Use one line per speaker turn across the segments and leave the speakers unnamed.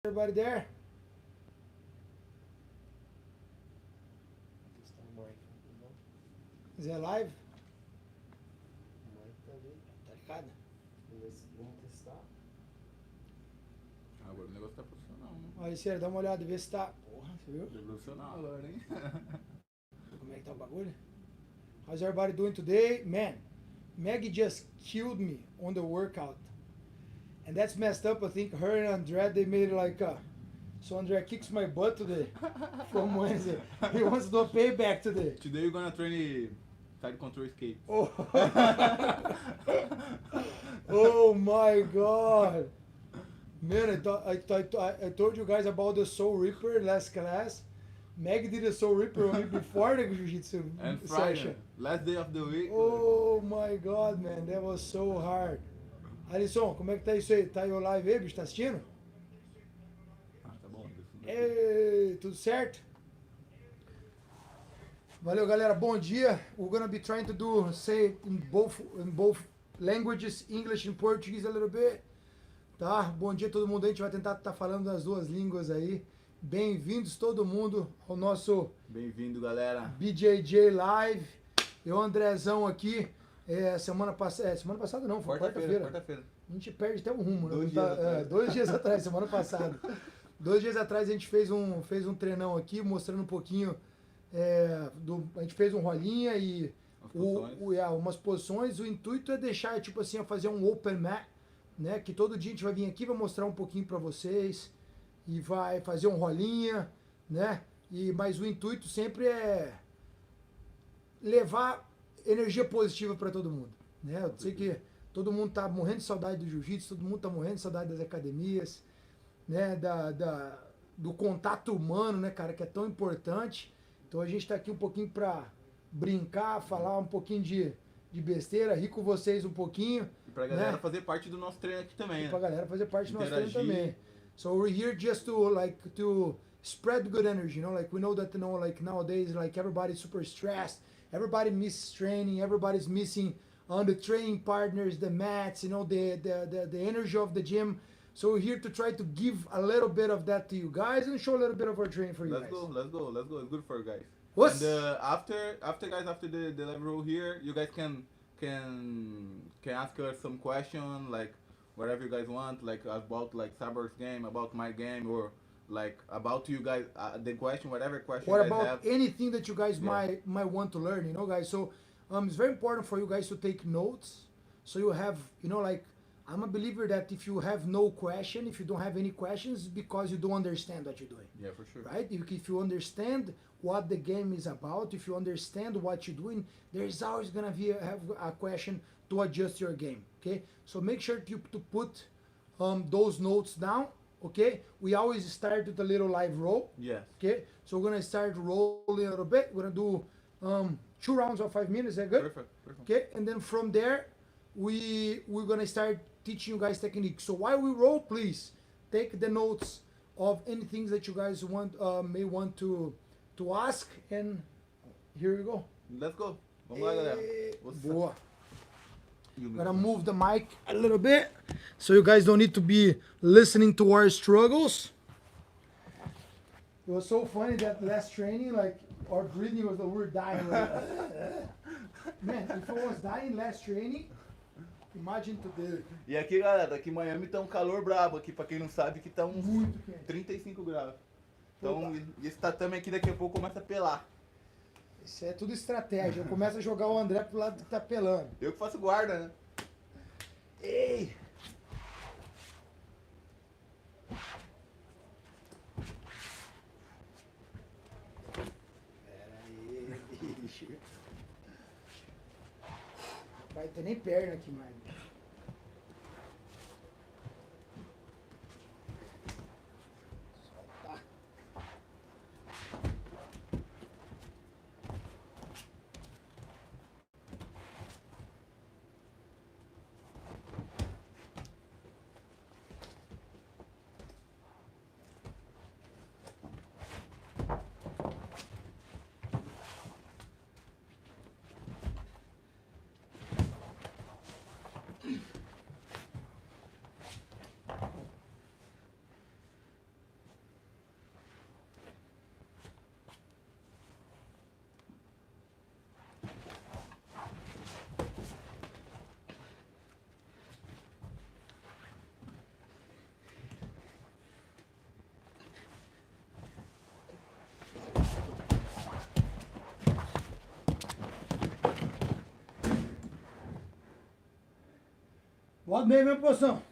Everybody there?
Testar o mic. Não,
Is it live?
o mic tá ali.
Tá ligado?
Vamos testar.
Agora o negócio tá profissional, né?
Olha, Ciro, dá uma olhada, vê se tá. Porra, você viu?
Tá profissional agora, hein?
Como é que tá o bagulho? How's everybody doing today? Man, Maggie just killed me on the workout. And that's messed up. I think her and André, they made it like so André kicks my butt today from Wednesday. He wants to do a payback today.
Today you're gonna train side control escape.
Oh, oh my god. Man, I told you guys about the Soul Reaper last class. Meg did a Soul Reaper on me before the Jiu-Jitsu
And Friday,
session.
last day of the week.
Oh my god, man, that was so hard. Alisson, como é que tá isso aí? Tá aí o live aí, bicho? Tá assistindo?
Ah, tá bom.
Ei, tudo certo? Valeu, galera. Bom dia. We're gonna be trying to do say in both languages, English and Portuguese a little bit. Tá? Bom dia a todo mundo. A gente vai tentar estar falando das duas línguas aí. Bem-vindos todo mundo ao nosso
Bem-vindo, galera.
BJJ Live. Eu, Andrezão aqui. Semana passada não, foi quarta-feira.
Quarta-feira.
A gente perde até o rumo, né?
2 dias atrás.
2 dias atrás, semana passada. 2 dias atrás a gente fez um treinão aqui, mostrando um pouquinho. A gente fez um rolinha e umas posições. O intuito é deixar, tipo assim, fazer um open mat, né? Que todo dia a gente vai vir aqui, vai mostrar um pouquinho para vocês e vai fazer um rolinha, né? Mas o intuito sempre é levar energia positiva para todo mundo, né? Eu sei que todo mundo tá morrendo de saudade do jiu-jitsu, todo mundo tá morrendo de saudade das academias, né? Do contato humano, né, cara, que é tão importante. Então a gente tá aqui um pouquinho para brincar, falar um pouquinho de besteira, rir com vocês um pouquinho.
E pra galera
né?
fazer parte do nosso treino aqui também,
E
né?
pra galera fazer parte do nosso treino
Interagir.
também. So we're here just to spread good energy, like we know that like nowadays like everybody's super stressed, everybody misses training, everybody's missing on the training partners, the mats, the energy of the gym. So we're here to try to give a little bit of that to you guys and show a little bit of our training for you
Let's
guys.
go. It's good for guys.
What's
And after the live roll here, you guys can ask us some question, like whatever you guys want, like about like Cyborg's game, about my game, or like about you guys, the question, whatever question
What
you guys
about
have.
anything that you guys
Yeah.
might want to learn, guys? So it's very important for you guys to take notes. So you have, like, I'm a believer that if you have no question, if you don't have any questions, it's because you don't understand what you're doing,
Yeah, for sure.
right? If you understand what the game is about, if you understand what you're doing, there's always gonna be have a question to adjust your game, okay? So make sure to put those notes down, okay? We always start with a little live roll.
Yes.
Okay, so we're gonna start rolling a little bit. We're gonna do 2 rounds of 5 minutes. Is that good?
Perfect.
Okay, and then from there, we're gonna start teaching you guys techniques. So while we roll, please take the notes of anything that you guys may want to ask. And here we go.
Let's go. Vamos lá, galera. What's up?
Boa.
You
Gonna move the mic a little bit so you guys don't need to be listening to our struggles. It was so funny that last training, like our breathing was, we were dying. Like, man, if I was dying last training, imagine today.
E aqui, galera, aqui em Miami tá um calor brabo aqui, pra quem não sabe, que tá uns
Muito quente.
35 graus. Então, e esse tatame aqui daqui a pouco começa a pelar.
Isso é tudo estratégia. Eu começo a jogar o André pro lado que tá pelando.
Eu que faço guarda, né?
Ei! Pera aí, bicho. Vai ter nem perna aqui mais. Soltar. Volta bem, mesma posição.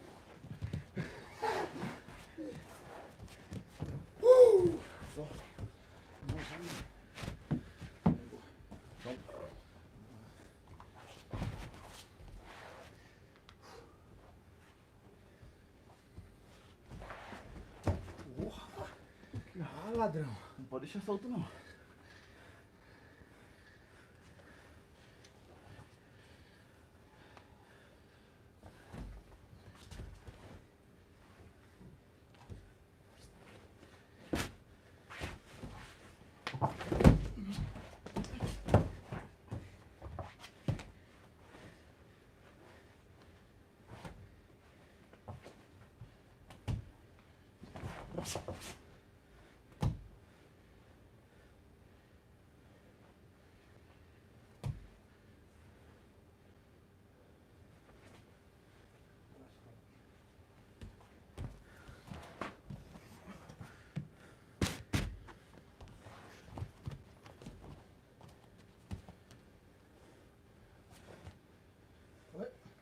Ah, ladrão.
Não pode deixar solto não.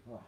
Ó.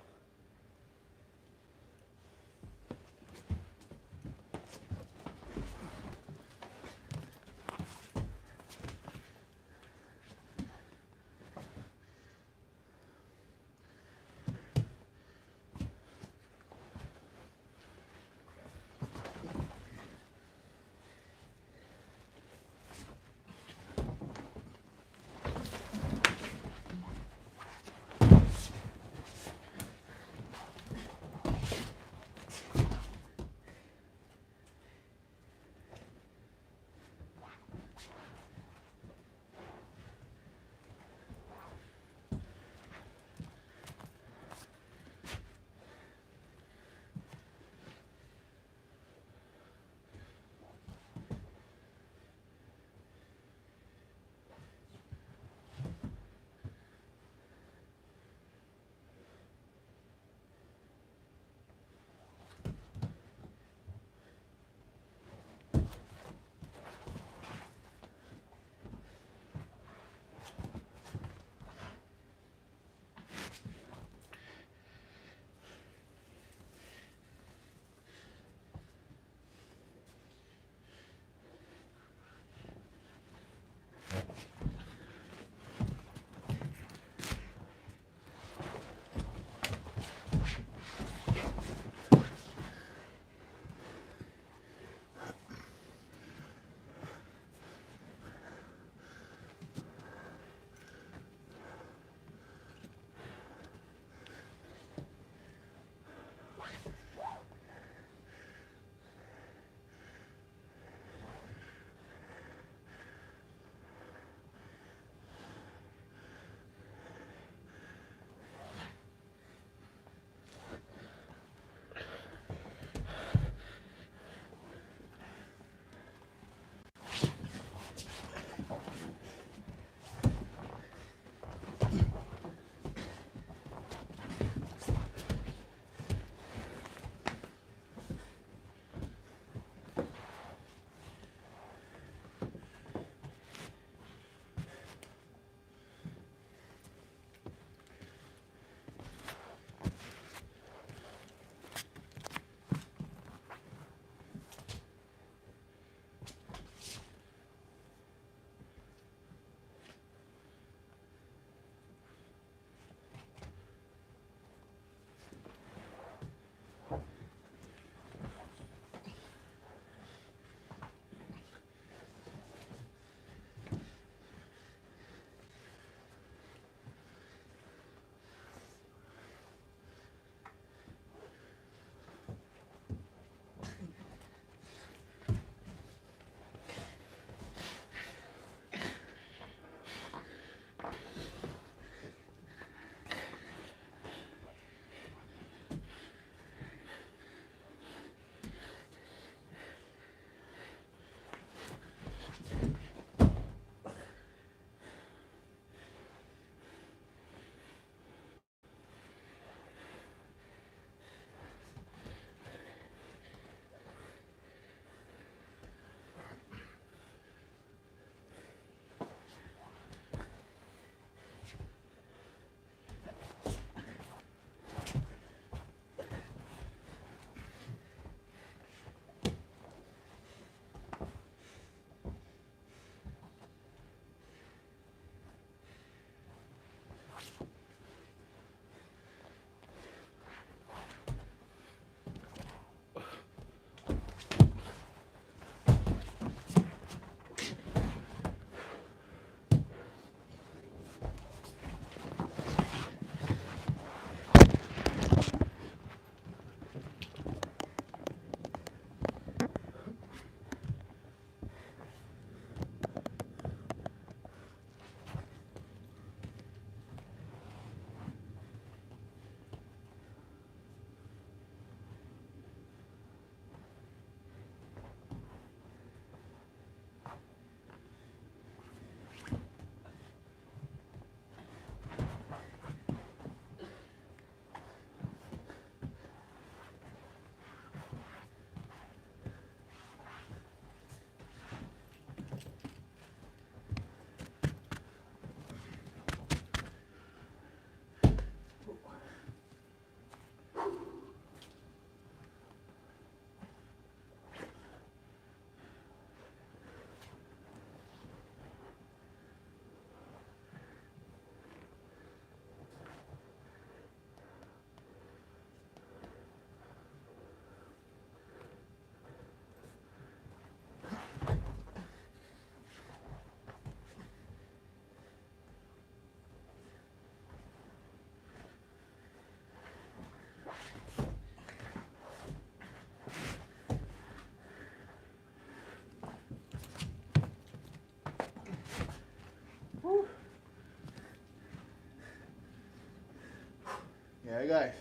Hey guys,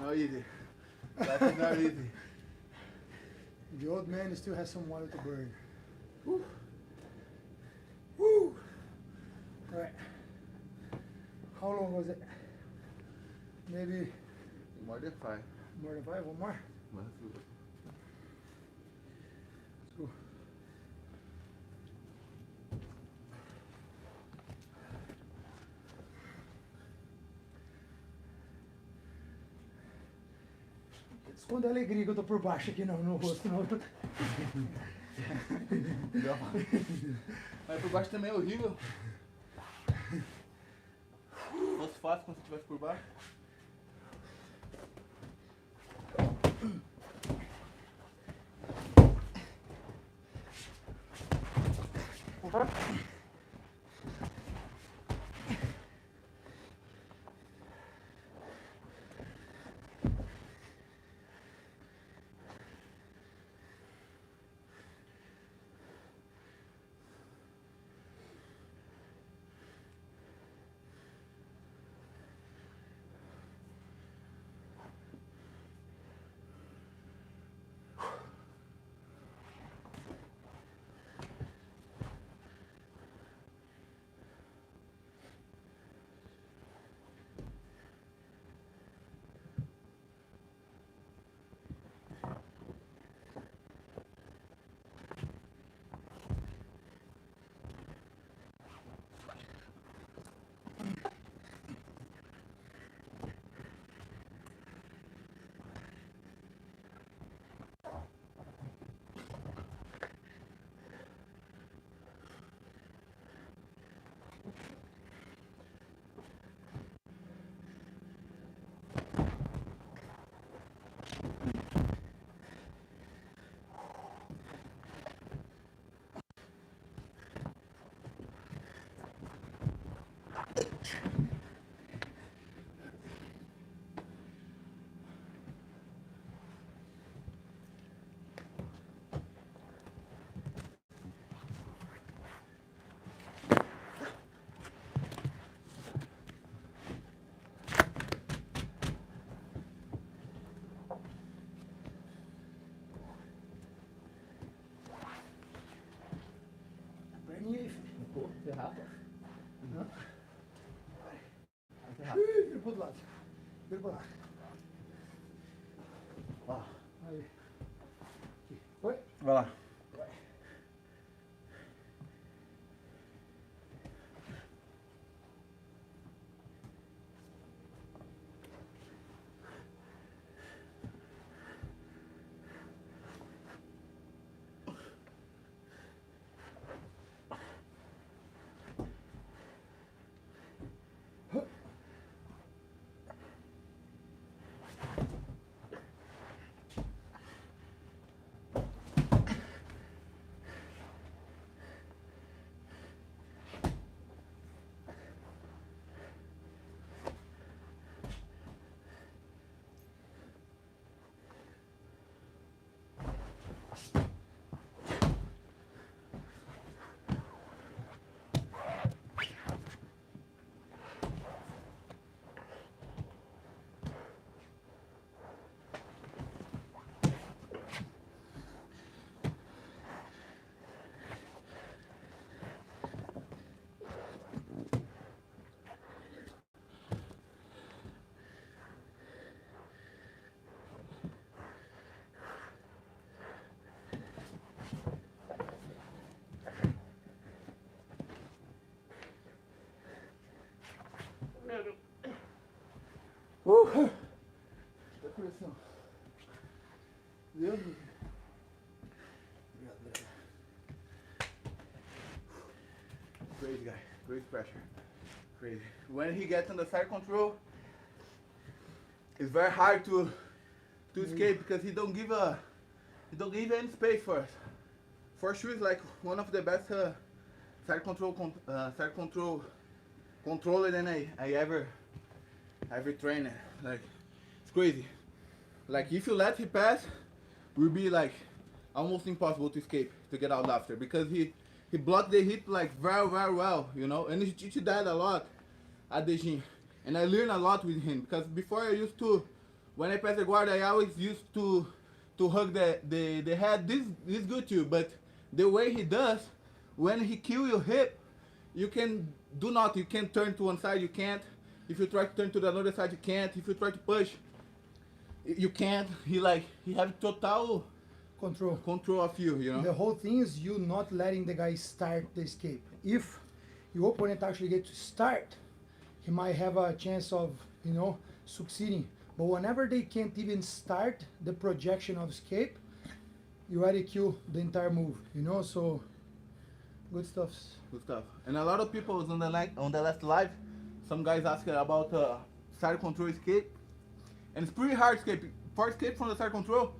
not easy. That is not easy.
The old man still has some oil to burn.
Woo.
Woo! Alright. How long was it? Maybe
More than 5.
more than 5, one more?
Let's
Let's go. Esconde a alegria que eu tô por baixo aqui no rosto. Não.
Mas por baixo também é horrível. Se fosse fácil quando você estivesse por baixo.
Perninha aí, filho.
Pô, ferrado.
Hã?
Ferrado.
Ih, vira pro outro lado. Vira pro lado.
Ó.
Aí. Aqui. Oi?
Vai lá.
Vai.
Da pressão. Deus. Obrigado, obrigado. Crazy guy. Crazy pressure. Crazy. When he gets on the side control, it's very hard to escape because he don't give any space for us. For sure, it's like one of the best side control controller than I ever trained. Like it's crazy. Like if you let him pass, it will be like almost impossible to escape, to get out after, because he blocked the hit like very well, you know. And he died a lot at the gym. And I learned a lot with him because before I used to, when I pass the guard, I always used to hug the head. This good too, but the way he does, when he kill your hip, you can do nothing. You can't turn to one side, you can't. If you try to turn to the other side, you can't. If you try to push, you can't. He have total control of you, you know.
The whole thing is you not letting the guy start the escape. If your opponent actually gets to start, he might have a chance of, succeeding. But whenever they can't even start the projection of escape, you already kill the entire move, so good stuff.
Good stuff. And a lot of people was on the last live, some guys asking about side control escape. And it's pretty hard escape. For escape from the side control,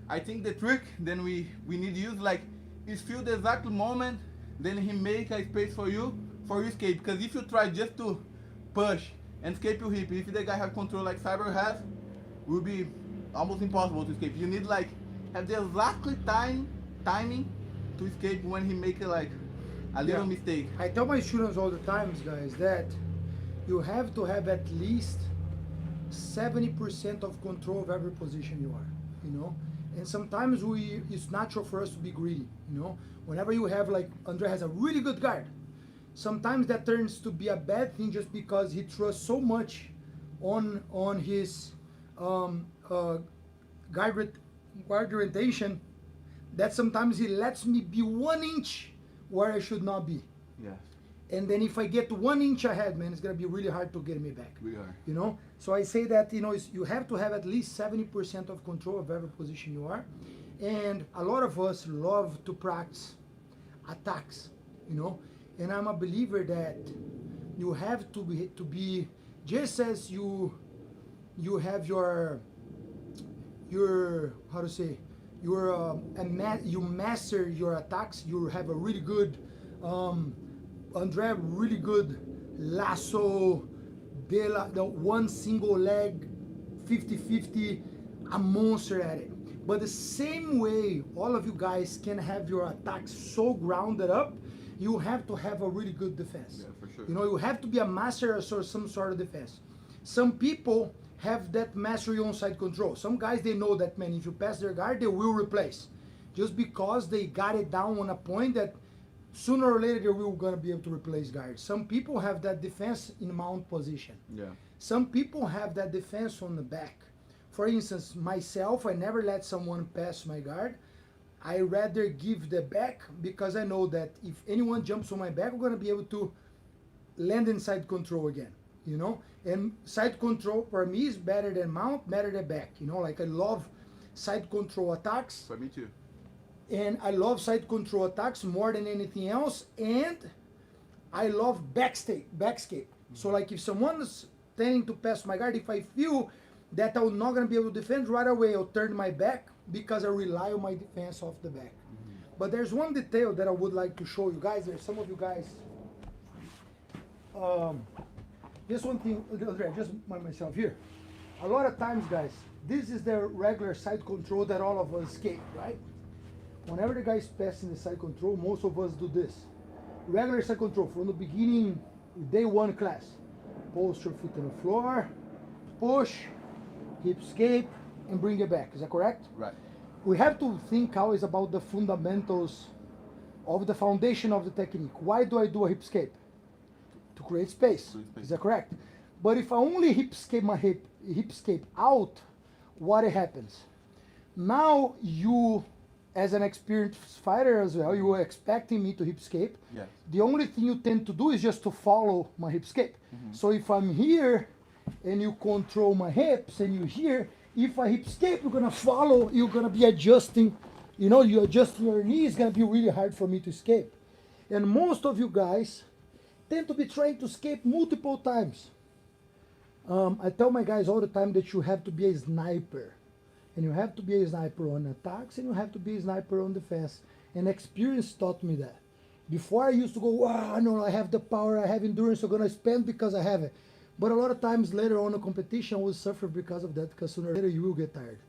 I think the trick then we need to use is feel the exact moment, then he make a space for you escape. Because if you try just to push and escape your hip, if the guy have control like Cyber has, it will be almost impossible to escape. You need have the exactly timing to escape when he make a little mistake.
I tell my students all the times, guys, that you have to have at least 70% of control of every position you are, And sometimes it's natural for us to be greedy, Whenever you have, Andre has a really good guard, sometimes that turns to be a bad thing just because he trusts so much on his guard orientation that sometimes he lets me be 1 inch where I should not be.
Yes.
And then if I get 1 inch ahead, man, it's gonna be really hard to get me back.
We are.
So I say that you have to have at least 70% of control of every position you are, and a lot of us love to practice attacks, And I'm a believer that you have to be just as you have your how to say you master your attacks. You have a really good Andre, really good lasso, the one single leg, 50-50, a monster at it. But the same way all of you guys can have your attacks so grounded up, you have to have a really good defense.
Yeah, for sure.
You have to be a master of some sort of defense. Some people have that mastery on side control. Some guys, they know that, man, if you pass their guard, they will replace. Just because they got it down on a point that sooner or later they will gonna be able to replace guards. Some people have that defense in mount position.
Yeah.
Some people have that defense on the back. For instance, myself, I never let someone pass my guard. I rather give the back because I know that if anyone jumps on my back, I'm gonna be able to land in side control again, And side control for me is better than mount, better than back, I love side control attacks.
For me too.
And I love side control attacks more than anything else, and I love backscape. Mm-hmm. So if someone's tending to pass my guard, if I feel that I'm not gonna be able to defend right away, I'll turn my back because I rely on my defense off the back. Mm-hmm. But there's one detail that I would like to show you guys. There's some of you guys. Just one thing, just myself here. A lot of times, guys, this is the regular side control that all of us escape, right? Whenever the guy's passing the side control, most of us do this. Regular side control from the beginning, day one class. Post your feet on the floor, push, hip escape, and bring it back. Is that correct?
Right.
We have to think always about the fundamentals of the foundation of the technique. Why do I do a hip escape? To create space. Is that correct? But if I only hip escape my hip escape out, what happens? Now you, as an experienced fighter as well, you are expecting me to hip escape.
Yes.
The only thing you tend to do is just to follow my hip escape. Mm-hmm. So if I'm here and you control my hips and you're here, if I hip escape, you're gonna follow, you're gonna be adjusting, you adjust your knee, it's gonna be really hard for me to escape. And most of you guys tend to be trying to escape multiple times. I tell my guys all the time that you have to be a sniper. And you have to be a sniper on attacks, and you have to be a sniper on defense. And experience taught me that. Before I used to go, wow, no, I have the power, I have endurance, I'm gonna spend because I have it. But a lot of times later on in competition, I will suffer because of that, because sooner or later you will get tired.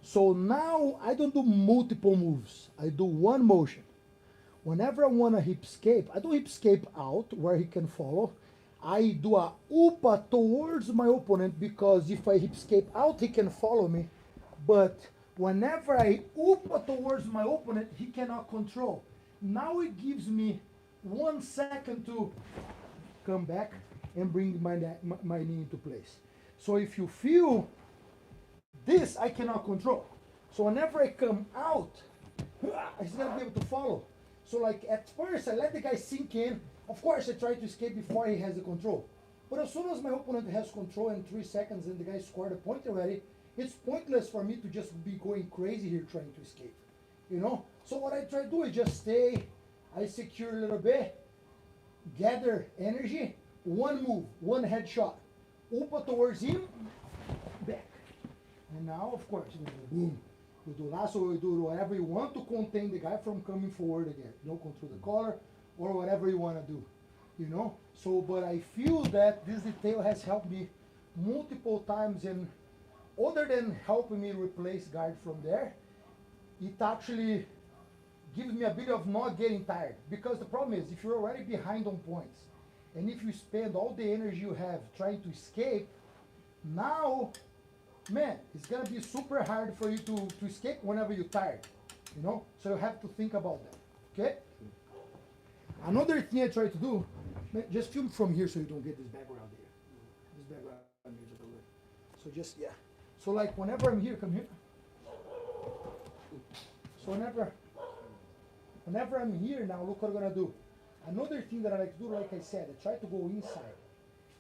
So now I don't do multiple moves. I do one motion. Whenever I want to hip escape, I don't hip escape out where he can follow. I do a upa towards my opponent because if I hip escape out, he can follow me. But whenever I upa towards my opponent, he cannot control. Now it gives me 1 second to come back and bring my knee into place. So if you feel this, I cannot control. So whenever I come out, he's gonna be able to follow. So like at first, I let the guy sink in. Of course, I try to escape before he has the control. But as soon as my opponent has control in 3 seconds and the guy scored a point already, it's pointless for me to just be going crazy here trying to escape. You know? So what I try to do is just stay, I secure a little bit, gather energy, one move, one headshot, upa towards him, back. And now, of course, you do boom. You do lasso, you do whatever you want to contain the guy from coming forward again. You know, control the collar or whatever you want to do. You know? So, but I feel that this detail has helped me multiple times, and other than helping me replace guard from there, it actually gives me a bit of not getting tired. Because the problem is, if you're already behind on points, and if you spend all the energy you have trying to escape, now, man, it's gonna be super hard for you to escape whenever you're tired, you know? So you have to think about that, okay? Another thing I try to do, man, just film from here so you don't get this background here. This background here is a bit weird. So just, yeah. So like whenever I'm here, come here. So whenever I'm here now, look what I'm gonna do. Another thing that I like to do, like I said, I try to go inside.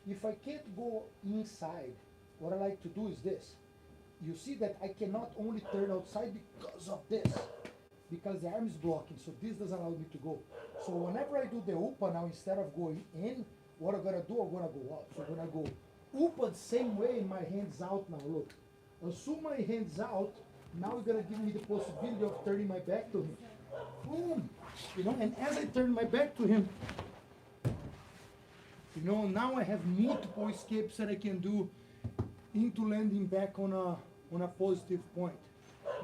If I can't go inside, what I like to do is this. You see that I cannot only turn outside because of this, because the arm is blocking, so this doesn't allow me to go. So whenever I do the upa now, instead of going in, what I'm gonna do, I'm gonna go out. So when I go upa the same way, my hands out now, look. As soon my hands out, now it's gonna give me the possibility of turning my back to him. Boom! You know, and as I turn my back to him, you know, now I have multiple escapes that I can do into landing back on a positive point.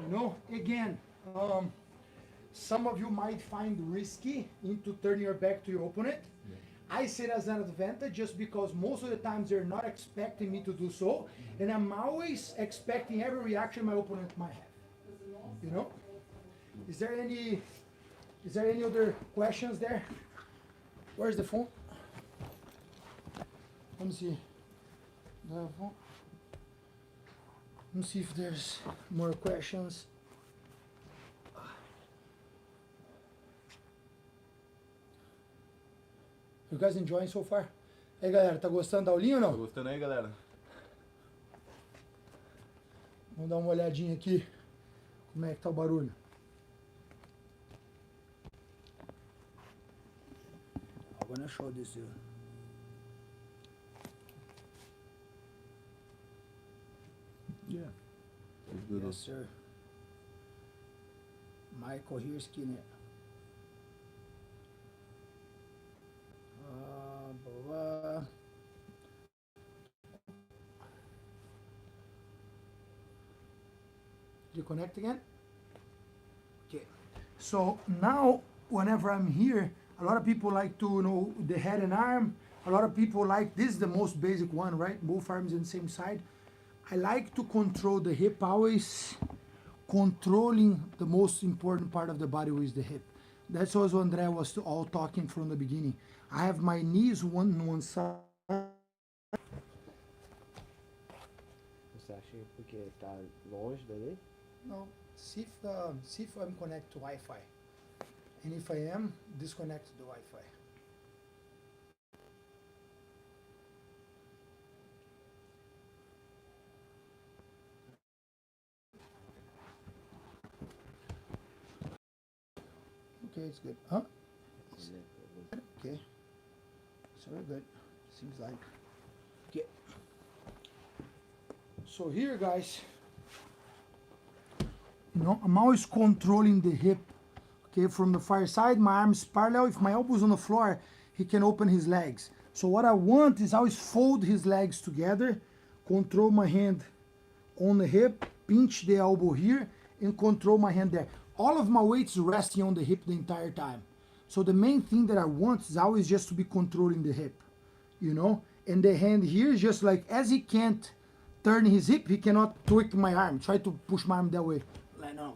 You know, again, some of you might find risky into turning your back to your opponent. Yeah. I see it as an advantage just because most of the times they're not expecting me to do so, and I'm always expecting every reaction my opponent might have. You know? Is there any other questions there? Where's the phone? Let me see. The phone. Let me see if there's more questions. You guys enjoying so far? E aí, galera, tá gostando da aulinha ou não?
Tá gostando aí, galera?
Vamos dar uma olhadinha aqui. Como é que tá o barulho? I'm gonna show this here.
Yeah. It's good.
Yes, sir. Michael, here's Skinner. Blah, blah. Did you connect again? Okay. So now, whenever I'm here, a lot of people like to know the head and arm. A lot of people like this is the most basic one, right? Both arms on the same side. I like to control the hip, always controlling the most important part of the body, which is the hip. That's what André was all talking from the beginning. I have my knees on one side.
Você acha porque tá longe dali?
No, see if I'm connected to Wi-Fi. And if I am, disconnect the Wi-Fi. Okay, it's good. Huh? Okay. So we're good. Seems like. Okay. So here, guys, you know, I'm always controlling the hip. Okay, from the far side, my arm's parallel. If my elbow's on the floor, he can open his legs. So what I want is always fold his legs together, control my hand on the hip, pinch the elbow here, and control my hand there. All of my weight's resting on the hip the entire time. So the main thing that I want is always just to be controlling the hip. you know? And the hand here is just like, as he can't turn his hip, he cannot tweak my arm. Try to push my arm that way. Like, não,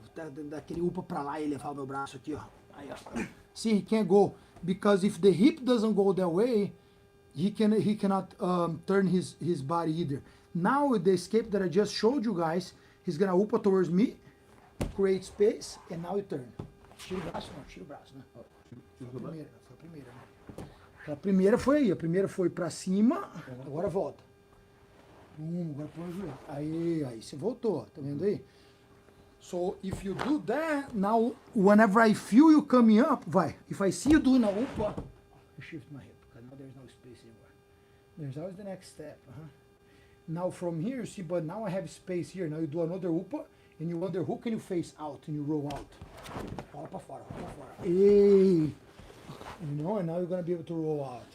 daquele upa pra lá e levar o meu braço aqui, ó. Aí, ó. See, he can't go. Because if the hip doesn't go that way, he cannot turn his body either. Now with the escape that I just showed you guys, he's gonna upa towards me, create space, and now he turn. Tira o braço, não, tira o braço, né? Foi a primeira, né? A primeira foi aí, a primeira foi pra cima, agora volta. Agora põe o joelho. Aí você voltou, tá vendo aí? So if you do that, now whenever I feel you coming up, vai. If I see you doing a upa, I shift my hip, because now there's no space anymore. There's always the next step. Now from here, you see, but now I have space here. Now you do another upa, and you underhook and you face out, and you roll out. Rola pra fora, rola pra fora. Hey! You know, and now you're gonna be able to roll out.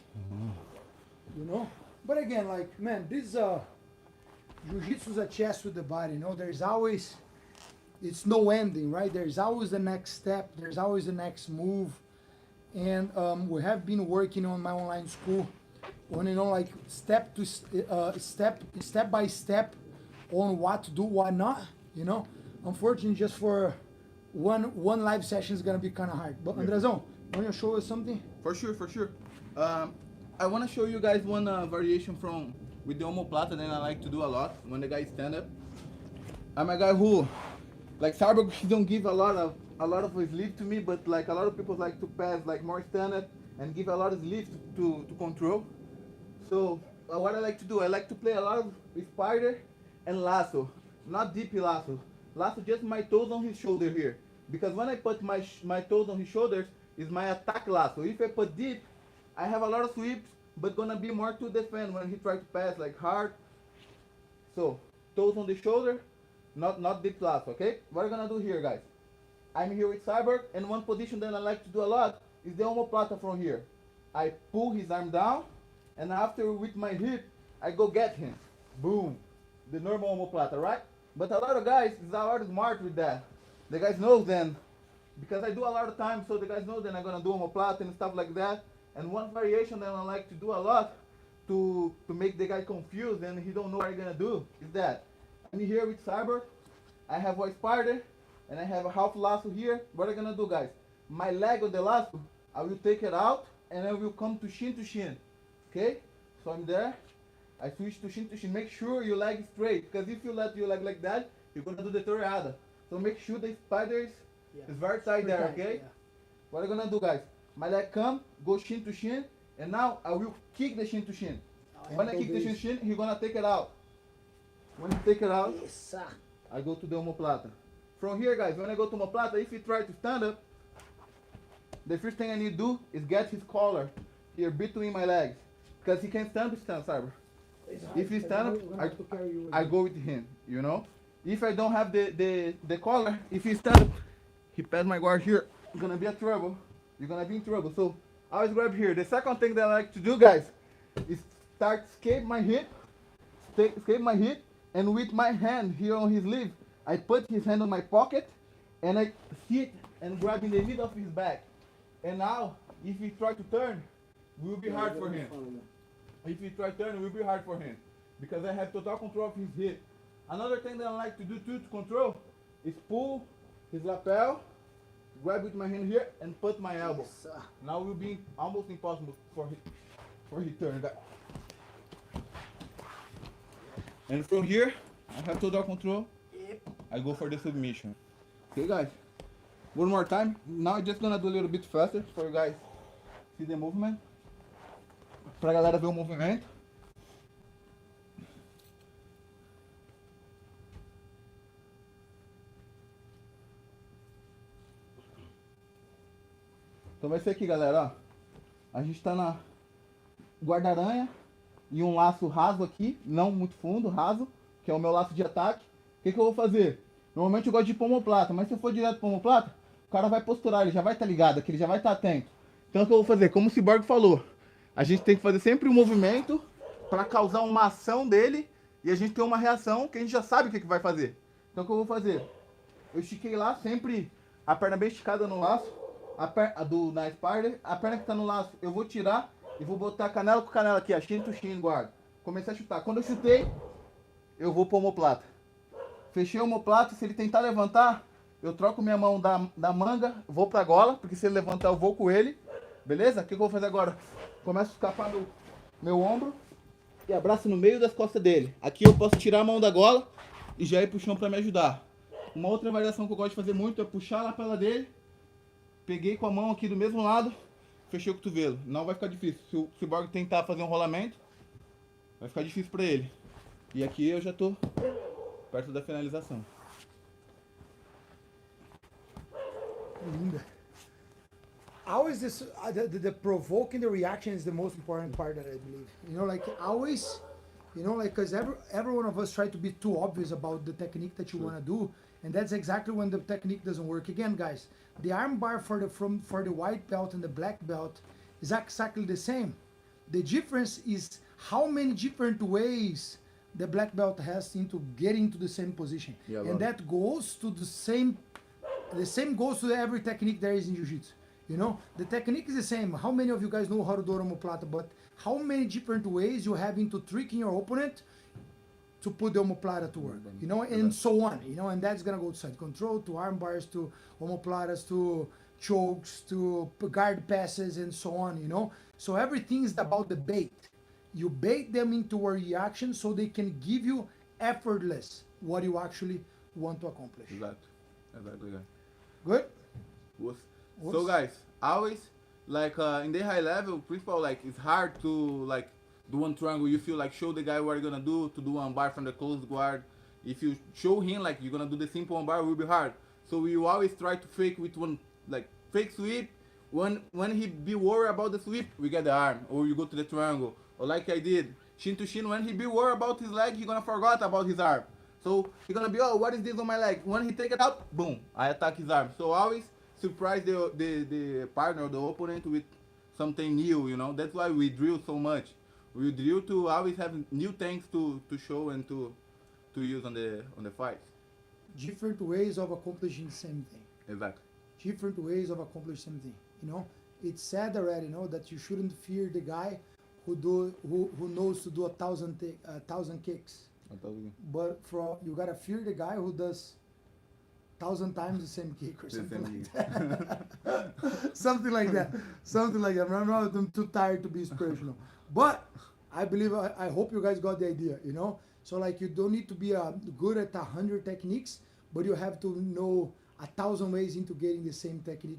You know? But again, like, man, this Jiu-Jitsu is a chess with the body, you know? There's always, it's no ending, right? There's always the next step, there's always the next move. And we have been working on my online school on, you know, like step by step on what to do, what not, you know? Unfortunately, just for one live session is gonna be kind of hard. But Andrezão, want to show us something?
For sure, for sure. I want to show you guys one variation from with the omoplata that I like to do a lot when the guys stand up. I'm a guy who, like Cyborg, he don't give a lot of his lift to me, but like a lot of people like to pass like more stand up and give a lot of lift to control. So what I like to do, I like to play a lot of spider and lasso, not deep lasso. Lasso just my toes on his shoulder here, because when I put my toes on his shoulders, is my attack lasso. If I put deep, I have a lot of sweeps, but gonna be more to defend when he tries to pass like hard. So toes on the shoulder, not deep lasso. Okay, what I'm gonna do here, guys? I'm here with Cyborg, and one position that I like to do a lot is the omoplata from here. I pull his arm down, and after with my hip, I go get him. Boom, the normal omoplata, right? But a lot of guys is a lot smart with that. The guys know then, because I do a lot of times, so the guys know that I'm gonna do omoplata and stuff like that. And one variation that I like to do a lot to make the guy confused and he don't know what I'm gonna do is that I'm here with Cyber, I have a spider, and I have a half lasso here. What I'm gonna do, guys? My leg of the lasso, I will take it out and I will come to shin. Okay? So I'm there. I switch to shin. Make sure your leg is straight, because if you let your leg like that, you're gonna do the toreada. So make sure the spider is very tight there, okay? Yeah. What I'm gonna do, guys? My leg come, go shin to shin, and now I will kick the shin to shin. When I kick the shin to shin, he's gonna take it out. When he take it out, I go to the omoplata. From here, guys, when I go to omoplata, if he try to stand up, the first thing I need to do is get his collar here between my legs, because he can't stand, Cyber. If he stand up, I go with him, you know? If I don't have the collar, if he stand up, he pass my guard here, it's gonna be a trouble. You're gonna be in trouble. So I always grab here. The second thing that I like to do, guys, is start escape my hip, and with my hand here on his sleeve, I put his hand on my pocket, and I sit and grab in the middle of his back. And now, if he try to turn, it will be hard for him. If he try to turn, it will be hard for him, because I have total control of his hip. Another thing that I like to do too to control is pull his lapel, grab with my hand here, and put my elbow. Now it will be almost impossible for he turn that. And from here, I have total control. I go for the submission. Okay, guys. One more time. Now I'm just gonna do a little bit faster for you guys see the movement. Pra galera ver o movimento. Então vai ser aqui, galera, ó. A gente tá na guarda-aranha e um laço raso aqui, não muito fundo, raso, que é o meu laço de ataque. O que eu vou fazer? Normalmente eu gosto de ir pra omoplata, mas se eu for direto pra omoplata, o cara vai posturar, ele já vai estar ligado aqui, ele já vai estar atento. Então o que eu vou fazer? Como o Cyborg falou, a gente tem que fazer sempre um movimento para causar uma ação dele e a gente tem uma reação que a gente já sabe o que vai fazer. Então o que eu vou fazer? Eu estiquei lá, sempre a perna bem esticada no laço, na spider, a perna que está no laço eu vou tirar e vou botar canela com canela aqui, ó, chin to chin, guarda. Comecei a chutar. Quando eu chutei, eu vou pro omoplata. Fechei o omoplata, se ele tentar levantar, eu troco minha mão da manga, vou pra gola, porque se ele levantar eu vou com ele. Beleza? O que eu vou fazer agora? Começo a escapar do meu ombro e abraço no meio das costas dele. Aqui eu posso tirar a mão da gola e já ir pro chão pra me ajudar. Uma outra variação que eu gosto de fazer muito é puxar a lapela dele, peguei com a mão aqui do mesmo lado, fechei o cotovelo. Não vai ficar difícil. Se o Cyborg tentar fazer um rolamento, vai ficar difícil pra ele. E aqui eu já tô perto da finalização.
Linda. Always this the provoking the reaction is the most important part that I believe. You know, like always, you know, like because every one of us try to be too obvious about the technique that you want to do, and that's exactly when the technique doesn't work. Again, guys, the arm bar for the white belt and the black belt is exactly the same. The difference is how many different ways the black belt has into getting to the same position, and that goes to the same goes to every technique there is in jiu-jitsu. You know, the technique is the same. How many of you guys know how to do omoplata? But how many different ways you have into tricking your opponent to put the omoplata to work? You know, and so on. You know, and that's gonna go to side control, to arm bars, to omoplatas, to chokes, to guard passes, and so on. You know, so everything is about the bait. You bait them into a reaction so they can give you effortless what you actually want to accomplish.
Exactly.
Good?
So guys, always like in the high level, principal, like it's hard to like do one triangle. You feel like show the guy what you're gonna do to do one bar from the close guard. If you show him like you're gonna do the simple one bar, it will be hard. So we always try to fake with one like fake sweep. When he be worried about the sweep, we get the arm, or you go to the triangle, or like I did shin to shin. When he be worried about his leg, he gonna forget about his arm. So he gonna be, oh, what is this on my leg? When he take it out, boom, I attack his arm. So always surprise the partner or the opponent with something new, you know. That's why we drill so much. We drill to always have new things to show and to use on the fights.
Different ways of accomplishing the same thing.
Exactly.
Different ways of accomplishing the same thing. You know, it's said already, you know, that you shouldn't fear the guy who knows to do 1,000 kicks. But you gotta fear the guy who does 1,000 times the same kick or something like that. Something like that. Something like that. I'm too tired to be inspirational. But I believe, I hope you guys got the idea, you know? So like you don't need to be good at 100 techniques, but you have to know 1,000 ways into getting the same technique,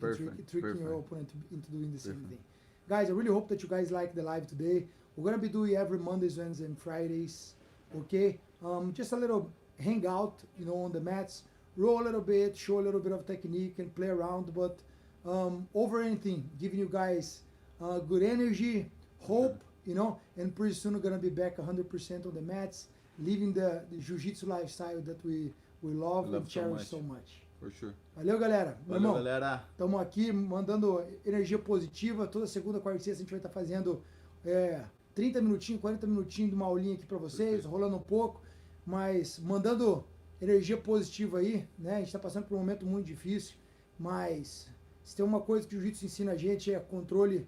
tricking your opponent into doing the same thing. Guys, I really hope that you guys like the live today. We're gonna be doing every Mondays, Wednesdays, and Fridays. Okay, just a little hangout, you know, on the mats, roll a little bit, show a little bit of technique and play around, but over anything, giving you guys good energy, hope, you know, and pretty soon we're gonna be back 100% on the mats, living the jiu-jitsu lifestyle that we love and cherish so much.
For sure.
Valeu, galera. Meu
Valeu,
irmão,
galera.
estamos aqui mandando energia positiva. Toda segunda, quarta e sexta a gente vai estar fazendo 30 minutinhos, 40 minutinhos de uma aulinha aqui para vocês, rolando um pouco, mas mandando energia positiva aí, né? A gente está passando por um momento muito difícil, mas se tem uma coisa que o Jiu-Jitsu ensina a gente é controle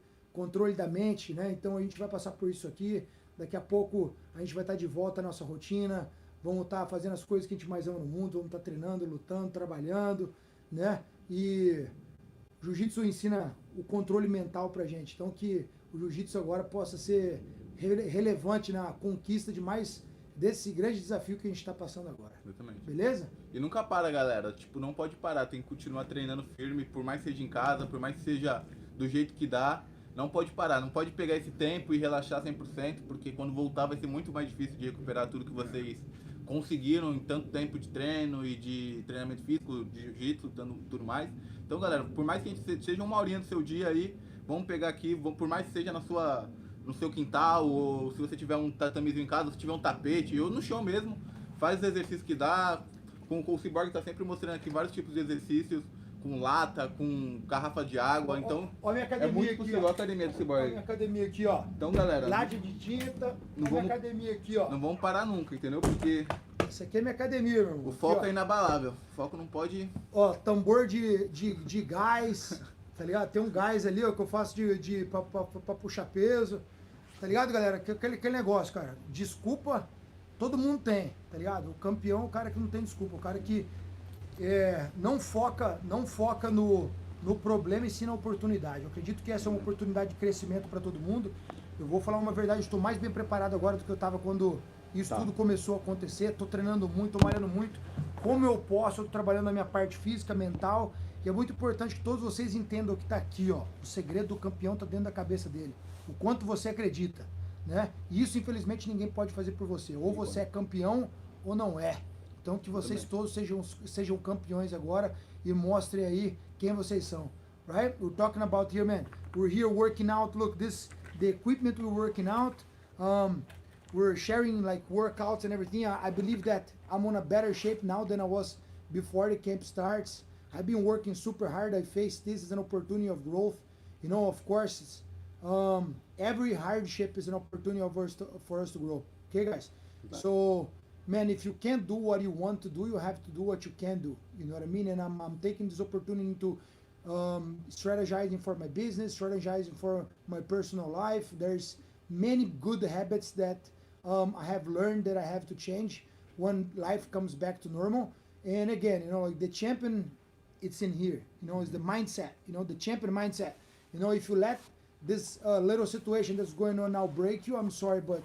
da mente, né? Então a gente vai passar por isso aqui. Daqui a pouco a gente vai estar de volta à nossa rotina, vamos estar fazendo as coisas que a gente mais ama no mundo, vamos estar treinando, lutando, trabalhando, né? E o Jiu-Jitsu ensina o controle mental pra gente. Então que o Jiu-Jitsu agora possa ser relevante na conquista de mais desse grande desafio que a gente está passando agora.
Exatamente.
Beleza?
E nunca para, galera. Tipo, não pode parar. Tem que continuar treinando firme, por mais que seja em casa, por mais que seja do jeito que dá. Não pode parar. Não pode pegar esse tempo e relaxar 100%, porque quando voltar vai ser muito mais difícil de recuperar tudo que vocês conseguiram em tanto tempo de treino e de treinamento físico, de jiu-jitsu, tudo mais. Então, galera, por mais que a gente seja uma horinha do seu dia aí, vamos pegar aqui, por mais que seja no seu quintal, ou se você tiver um tatamezinho em casa, se tiver um tapete, ou no chão mesmo, faz os exercícios que dá. O Cyborg tá sempre mostrando aqui vários tipos de exercícios, com lata, com garrafa de água, então
ó minha academia
é muito
aqui,
possível.
ó.
A academia do Cyborg.
Ó minha academia aqui, ó.
Então, galera,
Laje de tinta, minha academia aqui, ó.
Não vamos parar nunca, entendeu? Porque
Isso aqui é minha academia, meu irmão.
o foco
aqui,
é inabalável. O foco não pode...
Ó, tambor de gás, tá ligado? Tem um gás ali, ó, que eu faço pra puxar peso, tá ligado, galera? Aquele negócio, cara, desculpa, todo mundo tem, tá ligado? O campeão é o cara que não tem desculpa, o cara que não foca no problema e sim na oportunidade. Eu acredito que essa é uma oportunidade de crescimento para todo mundo. Eu vou falar uma verdade, estou mais bem preparado agora do que eu estava quando isso tudo começou a acontecer. Estou treinando muito, estou malhando muito. Como eu posso, eu estou trabalhando na minha parte física, mental. E é muito importante que todos vocês entendam o que está aqui, ó. O segredo do campeão está dentro da cabeça dele. O quanto você acredita, né? E isso, infelizmente, ninguém pode fazer por você. Ou você é campeão ou não é. Então que vocês todos sejam campeões agora e mostrem aí quem vocês são. Right? We're talking about here, man. We're here working out. Look, the equipment we're working out. We're sharing like workouts and everything. I believe that I'm on a better shape now than I was before the camp starts. I've been working super hard. I face this as an opportunity of growth. You know, of course, every hardship is an opportunity for us to grow. Okay, guys? So, man, if you can't do what you want to do, you have to do what you can do. You know what I mean? And I'm taking this opportunity to strategizing for my business, strategizing for my personal life. There's many good habits that I have learned that I have to change when life comes back to normal. And again, you know, like the champion, it's in here. You know, it's the mindset. You know, the champion mindset. You know, if you let this little situation that's going on now break you, I'm sorry, but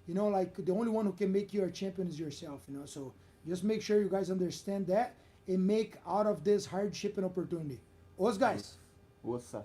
you know, like the only one who can make you a champion is yourself, you know. So just make sure you guys understand that and make out of this hardship an opportunity. Os guys.
Ossa.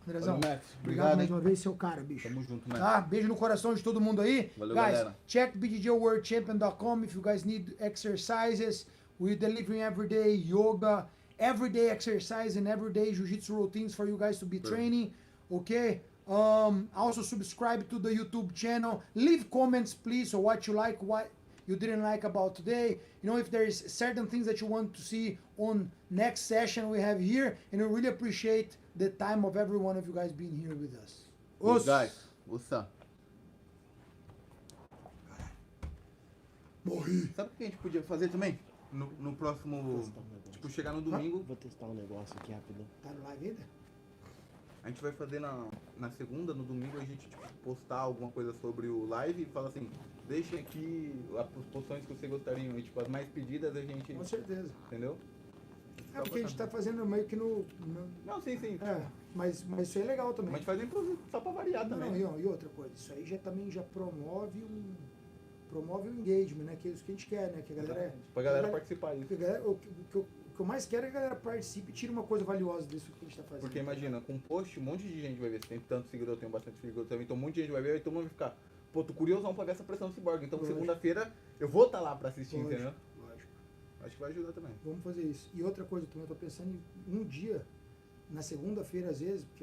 Andrezão,
Valeu, Max.
obrigado mais
hein?
uma vez, seu cara, bicho.
Tamo junto, Max.
Tá? Beijo no coração de todo mundo aí.
Valeu,
guys,
galera.
check bjjworldchampion.com if you guys need exercises. We're delivering everyday yoga, everyday exercise and everyday jiu-jitsu routines for you guys to be training. Okay? Also subscribe to the YouTube channel. Leave comments, please, so what you like, what you didn't like about today. You know, if there's certain things that you want to see on next session we have here. And we really appreciate the time of every one of you guys being here with us.
Os guys. Ossa.
Morri.
Sabe o que a gente podia fazer também? No próximo... Tipo, chegar no domingo...
Vou testar um negócio aqui rapidão.
Tá no live ainda?
A gente vai fazer na segunda, no domingo, a gente tipo, postar alguma coisa sobre o live e fala assim, deixem aqui as posições que vocês gostariam. E tipo, as mais pedidas a gente...
Com certeza.
Entendeu?
É porque a gente tá fazendo meio que no...
Não, sim.
Mas isso aí é legal também.
Mas a gente faz improviso só pra variar também.
Não, e outra coisa, isso aí também já promove o engagement, né? Que é isso que a gente quer, né? Que a galera...
Pra galera participar disso.
O que eu mais quero é que a galera participe e tire uma coisa valiosa disso que a gente tá fazendo.
Porque imagina, com um post, um monte de gente vai ver. Se tem tanto seguidor, eu tenho bastante seguidor também, então um monte de gente vai ver e todo mundo vai ficar, pô, tô curiosão pra ver essa pressão do Cyborg. Então segunda-feira eu vou estar lá pra assistir, entendeu?
Lógico.
Acho que vai ajudar também.
Vamos fazer isso. E outra coisa também, eu tô pensando em um dia, na segunda-feira às vezes, porque